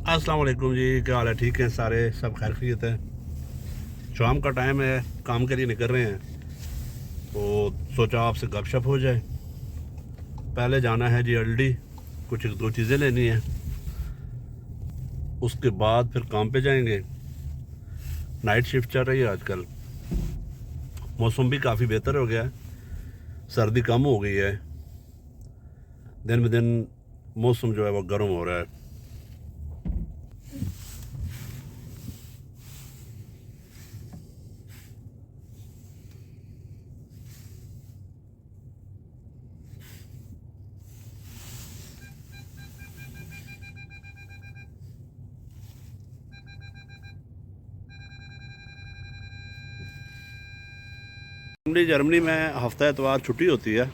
अस्सलाम वालेकुम जी, क्या हाल है? ठीक हैं सारे, सब खैर खैरियत है। शाम का टाइम है, काम के लिए निकल रहे हैं तो सोचा आपसे गपशप हो जाए। पहले जाना है जी अल्डी, कुछ एक दो चीज़ें लेनी है, उसके बाद फिर काम पे जाएंगे। नाइट शिफ्ट चल रही है आजकल, मौसम भी काफ़ी बेहतर हो गया है, सर्दी कम हो गई है, दिन ब दिन मौसम जो है वो गर्म हो रहा है। जर्मनी में हफ्ता एतवार छुट्टी होती है,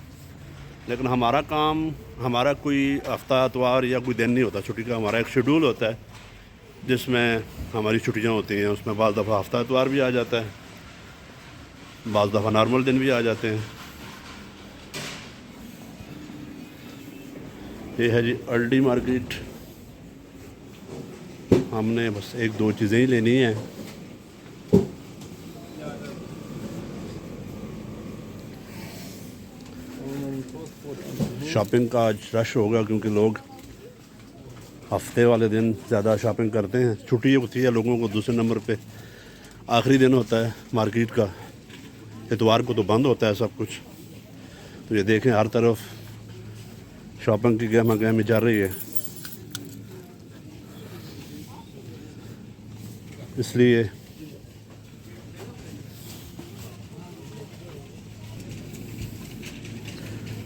लेकिन हमारा काम, हमारा कोई हफ्ता एतवार या कोई दिन नहीं होता छुट्टी का। हमारा एक शेड्यूल होता है जिसमें हमारी छुट्टियां होती हैं। उसमें बाज़ दफ़ा हफ्ता एतवार भी आ जाता है, बाज़ दफ़ा नॉर्मल दिन भी आ जाते हैं। ये है जी अल्डी मार्केट। हमने बस एक दो चीज़ें ही लेनी हैं। शॉपिंग का आज रश होगा क्योंकि लोग हफ्ते वाले दिन ज़्यादा शॉपिंग करते हैं। छुट्टी होती है लोगों को, दूसरे नंबर पे आखिरी दिन होता है मार्केट का। इतवार को तो बंद होता है सब कुछ। तो ये देखें, हर तरफ शॉपिंग की गहमा गहमी चल रही है, इसलिए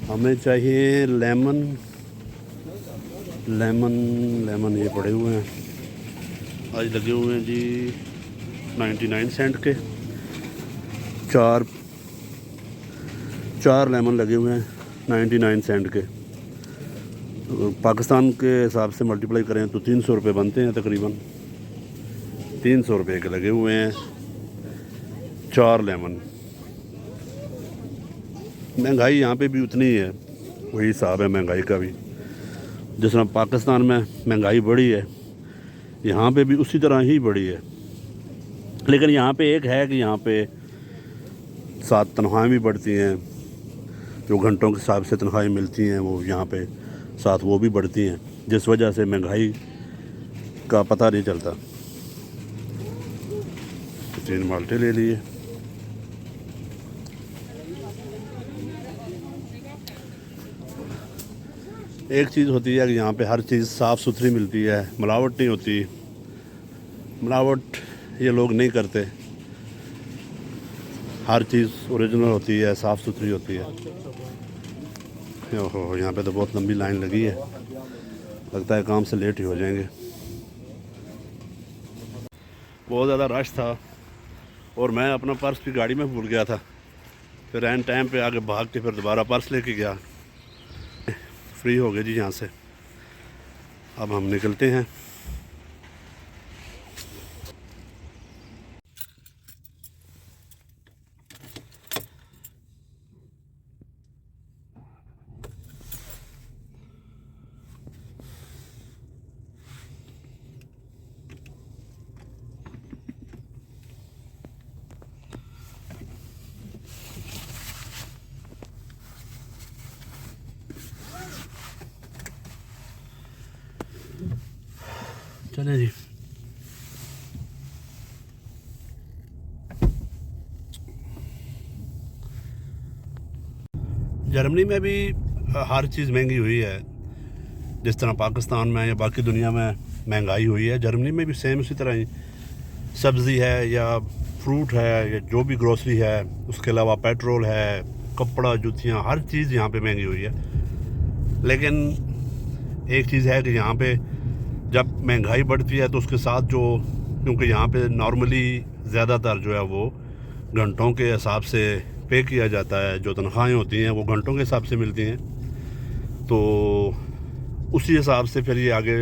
हमें चाहिए लेमन। लेमन लेमन ये पड़े हुए हैं, आज लगे हुए हैं जी 99 सेंट के। चार चार लेमन लगे हुए हैं 99 सेंट के। पाकिस्तान के हिसाब से मल्टीप्लाई करें तो 300 रुपये बनते हैं तकरीबन। 300 रुपये के लगे हुए हैं 4 लेमन। महंगाई यहाँ पे भी उतनी ही है, वही हिसाब है महंगाई का भी। जिस तरह पाकिस्तान में महंगाई बढ़ी है, यहाँ पे भी उसी तरह ही बढ़ी है। लेकिन यहाँ पे एक है कि यहाँ पे साथ तनख्वाहें भी बढ़ती हैं, जो घंटों के हिसाब से तनख्वाहें मिलती हैं वो यहाँ पे साथ वो भी बढ़ती हैं, जिस वजह से महंगाई का पता नहीं चलता। 3 माल्टे ले लिए। एक चीज़ होती है कि यहाँ पे हर चीज़ साफ़ सुथरी मिलती है, मिलावट नहीं होती। मिलावट ये लोग नहीं करते, हर चीज़ ओरिजिनल होती है, साफ़ सुथरी होती है। ओहो, यहाँ पे तो बहुत लंबी लाइन लगी है, लगता है काम से लेट ही हो जाएंगे। बहुत ज़्यादा रश था और मैं अपना पर्स भी गाड़ी में भूल गया था। फिर एंड टाइम पे आके भाग के फिर दोबारा पर्स लेके गया। फ्री हो गए जी यहाँ से, अब हम निकलते हैं। चलें जी। जर्मनी में भी हर चीज़ महंगी हुई है, जिस तरह पाकिस्तान में या बाकी दुनिया में महंगाई हुई है, जर्मनी में भी सेम उसी तरह ही। सब्ज़ी है या फ्रूट है या जो भी ग्रोसरी है, उसके अलावा पेट्रोल है, कपड़ा, जूतियाँ, हर चीज़ यहाँ पे महंगी हुई है। लेकिन एक चीज़ है कि यहाँ पे जब महंगाई बढ़ती है तो उसके साथ जो, क्योंकि यहाँ पे नॉर्मली ज़्यादातर जो है वो घंटों के हिसाब से पे किया जाता है, जो तनख्वाहें होती हैं वो घंटों के हिसाब से मिलती हैं, तो उसी हिसाब से फिर ये आगे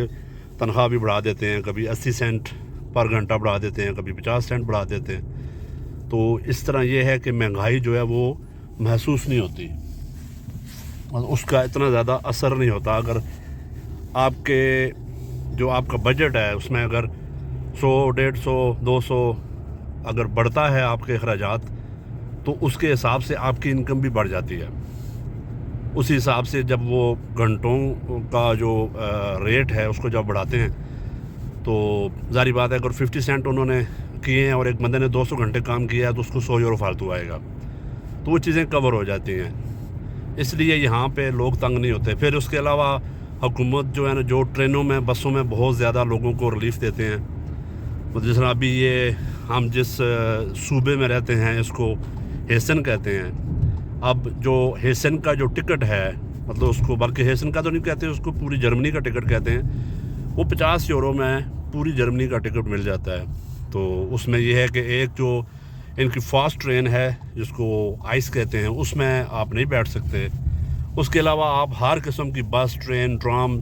तनख्वाह भी बढ़ा देते हैं। कभी 80 सेंट पर घंटा बढ़ा देते हैं, कभी 50 सेंट बढ़ा देते हैं। तो इस तरह ये है कि महंगाई जो है वो महसूस नहीं होती, उसका इतना ज़्यादा असर नहीं होता। अगर आपके जो आपका बजट है उसमें अगर 100, 150, 200 अगर बढ़ता है आपके अखराजात, तो उसके हिसाब से आपकी इनकम भी बढ़ जाती है। उसी हिसाब से जब वो घंटों का जो रेट है उसको जब बढ़ाते हैं, तो ज़ाहिर बात है अगर 50 सेंट उन्होंने किए हैं और एक बंदे ने 200 घंटे काम किया है तो उसको 100 यूरो फालतू आएगा, तो वो चीज़ें कवर हो जाती हैं। इसलिए यहाँ पे लोग तंग नहीं होते। फिर उसके अलावा हुकूमत जो है ना, जो ट्रेनों में, बसों में बहुत ज़्यादा लोगों को रिलीफ़ देते हैं। तो जिस तरह अभी ये हम जिस सूबे में रहते हैं इसको हेसन कहते हैं। अब जो हेसन का जो टिकट है, मतलब उसको, बल्कि हेसन का तो नहीं कहते, उसको पूरी जर्मनी का टिकट कहते हैं। वो 50 यूरो में पूरी जर्मनी का टिकट मिल जाता है। तो उसमें यह है कि एक जो इनकी फास्ट ट्रेन है जिसको आइस कहते हैं, उसमें आप नहीं बैठ सकते। उसके अलावा आप हर किस्म की बस, ट्रेन, ट्राम,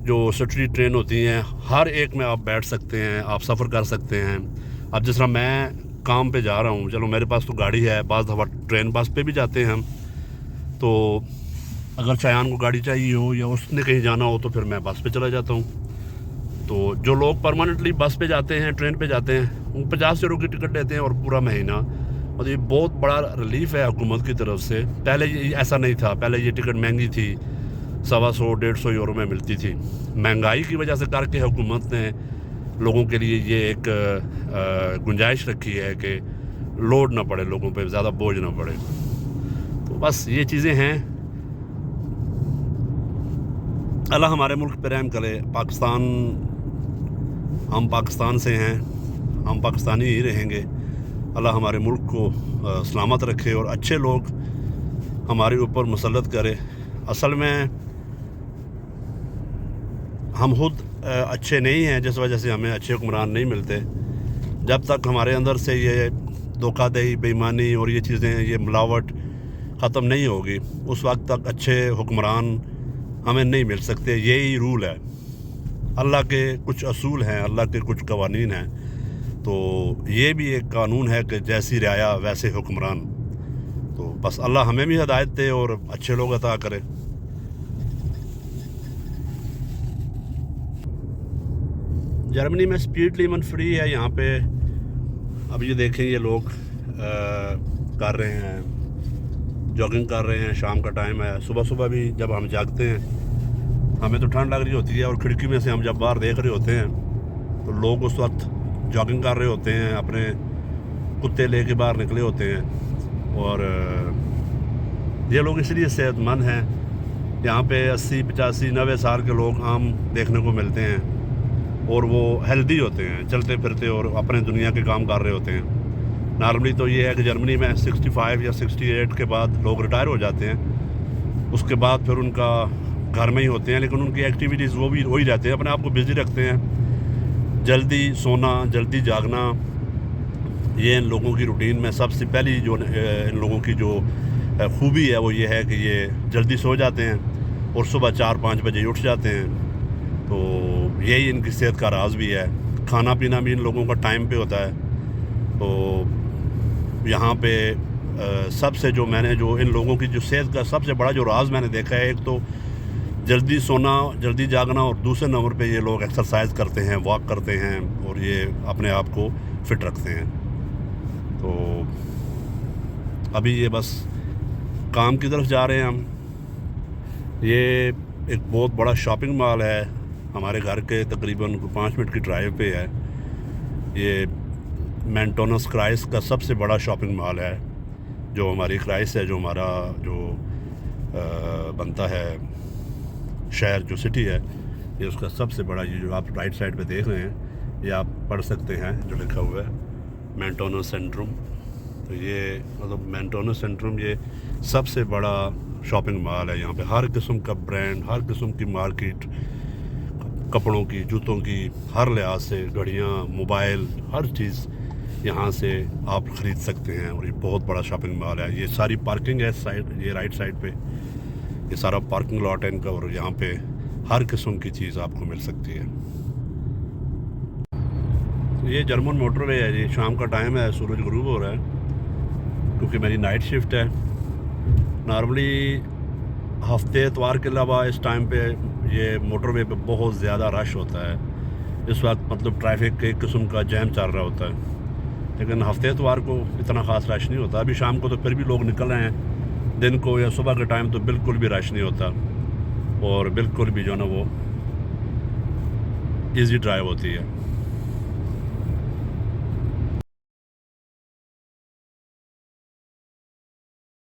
जो सिटी ट्रेन होती हैं, हर एक में आप बैठ सकते हैं, आप सफ़र कर सकते हैं। अब जिस तरह मैं काम पे जा रहा हूँ, चलो मेरे पास तो गाड़ी है, बाज़ दफ़ा ट्रेन बस पे भी जाते हैं हम। तो अगर शायान को गाड़ी चाहिए हो या उसने कहीं जाना हो तो फिर मैं बस पे चला जाता हूँ। तो जो लोग परमानेंटली बस पे जाते हैं, ट्रेन पे जाते हैं, वो 50 यूरो की टिकट लेते हैं और पूरा महीना। और ये बहुत बड़ा रिलीफ है हुकूमत की तरफ से। पहले ये ऐसा नहीं था, पहले ये टिकट महंगी थी, 125, 150 यूरो में मिलती थी। महंगाई की वजह से करके हुकूमत ने लोगों के लिए ये एक गुंजाइश रखी है कि लोड ना पड़े, लोगों पे ज़्यादा बोझ ना पड़े। तो बस ये चीज़ें हैं। अल्लाह हमारे मुल्क पे रहम करे। पाकिस्तान, हम पाकिस्तान से हैं, हम पाकिस्तानी ही रहेंगे। अल्लाह हमारे मुल्क को सलामत रखे और अच्छे लोग हमारे ऊपर मुसल्लत करे। असल में हम खुद अच्छे नहीं हैं, जिस वजह से हमें अच्छे हुक्मरान नहीं मिलते। जब तक हमारे अंदर से ये धोखाधड़ी, बेईमानी और ये चीज़ें, ये मिलावट ख़त्म नहीं होगी, उस वक्त तक अच्छे हुक्मरान हमें नहीं मिल सकते। यही रूल है। अल्लाह के कुछ असूल हैं, अल्लाह के कुछ कवानीन हैं। तो ये भी एक कानून है कि जैसी रियाया वैसे हुक्मरान। तो बस अल्लाह हमें भी हिदायत दे और अच्छे लोग अता करे। जर्मनी में स्पीड लिमिट फ्री है यहाँ पे। अब ये देखें, ये लोग कर रहे हैं, जॉगिंग कर रहे हैं। शाम का टाइम है। सुबह सुबह भी जब हम जागते हैं, हमें तो ठंड लग रही होती है और खिड़की में से हम जब बाहर देख रहे होते हैं तो लोग उस वक्त जॉगिंग कर रहे होते हैं, अपने कुत्ते लेके बाहर निकले होते हैं। और ये लोग इसलिए सेहतमंद हैं। यहाँ पे 80, 85, 90 साल के लोग आम देखने को मिलते हैं और वो हेल्दी होते हैं, चलते फिरते और अपने दुनिया के काम कर रहे होते हैं। नॉर्मली तो ये है कि जर्मनी में 65 या 68 के बाद लोग रिटायर हो जाते हैं। उसके बाद फिर उनका घर में ही होते हैं, लेकिन उनकी एक्टिविटीज़ वो भी वही रहते हैं, अपने आप को बिज़ी रखते हैं। जल्दी सोना, जल्दी जागना, ये इन लोगों की रूटीन में सबसे पहली जो इन लोगों की जो खूबी है वो ये है कि ये जल्दी सो जाते हैं और सुबह 4-5 बजे उठ जाते हैं। तो यही इनकी सेहत का राज भी है। खाना पीना भी इन लोगों का टाइम पे होता है। तो यहाँ पे सबसे जो मैंने जो इन लोगों की जो सेहत का सबसे बड़ा जो राज मैंने देखा है, एक तो जल्दी सोना, जल्दी जागना, और दूसरे नंबर पे ये लोग एक्सरसाइज करते हैं, वॉक करते हैं और ये अपने आप को फिट रखते हैं। तो अभी ये बस काम की तरफ जा रहे हैं हम। ये एक बहुत बड़ा शॉपिंग मॉल है, हमारे घर के तकरीबन 5 मिनट की ड्राइव पे है। ये मेंटोनस क्राइस का सबसे बड़ा शॉपिंग मॉल है। जो हमारी क्राइस है, जो हमारा जो बनता है शहर, जो सिटी है, ये उसका सबसे बड़ा, ये जो आप राइट साइड पे देख रहे हैं, ये आप पढ़ सकते हैं जो लिखा हुआ है मेंटोनस सेंट्रम। तो ये मतलब मेंटोनस सेंट्रम ये सबसे बड़ा शॉपिंग मॉल है। यहाँ पे हर किस्म का ब्रांड, हर किस्म की मार्केट, कपड़ों की, जूतों की, हर लिहाज से, घड़ियाँ, मोबाइल, हर चीज़ यहाँ से आप ख़रीद सकते हैं। और ये बहुत बड़ा शॉपिंग मॉल है। ये सारी पार्किंग है साइड, ये राइट साइड पे ये सारा पार्किंग लॉट है इनका, और यहाँ पे हर किस्म की चीज़ आपको मिल सकती है। ये जर्मन मोटरवे है। ये शाम का टाइम है, सूरज गुरूब हो रहा है क्योंकि मेरी नाइट शिफ्ट है। नॉर्मली हफ्ते इतवार के अलावा इस टाइम पे ये मोटरवे पे बहुत ज़्यादा रश होता है इस वक्त, मतलब ट्रैफिक के एक किस्म का जैम चल रहा होता है। लेकिन हफ्ते इतवार को इतना ख़ास रश नहीं होता। अभी शाम को तो फिर भी लोग निकल रहे हैं, दिन को या सुबह के टाइम तो बिल्कुल भी रश नहीं होता और बिल्कुल भी जो है ना वो ईज़ी ड्राइव होती है।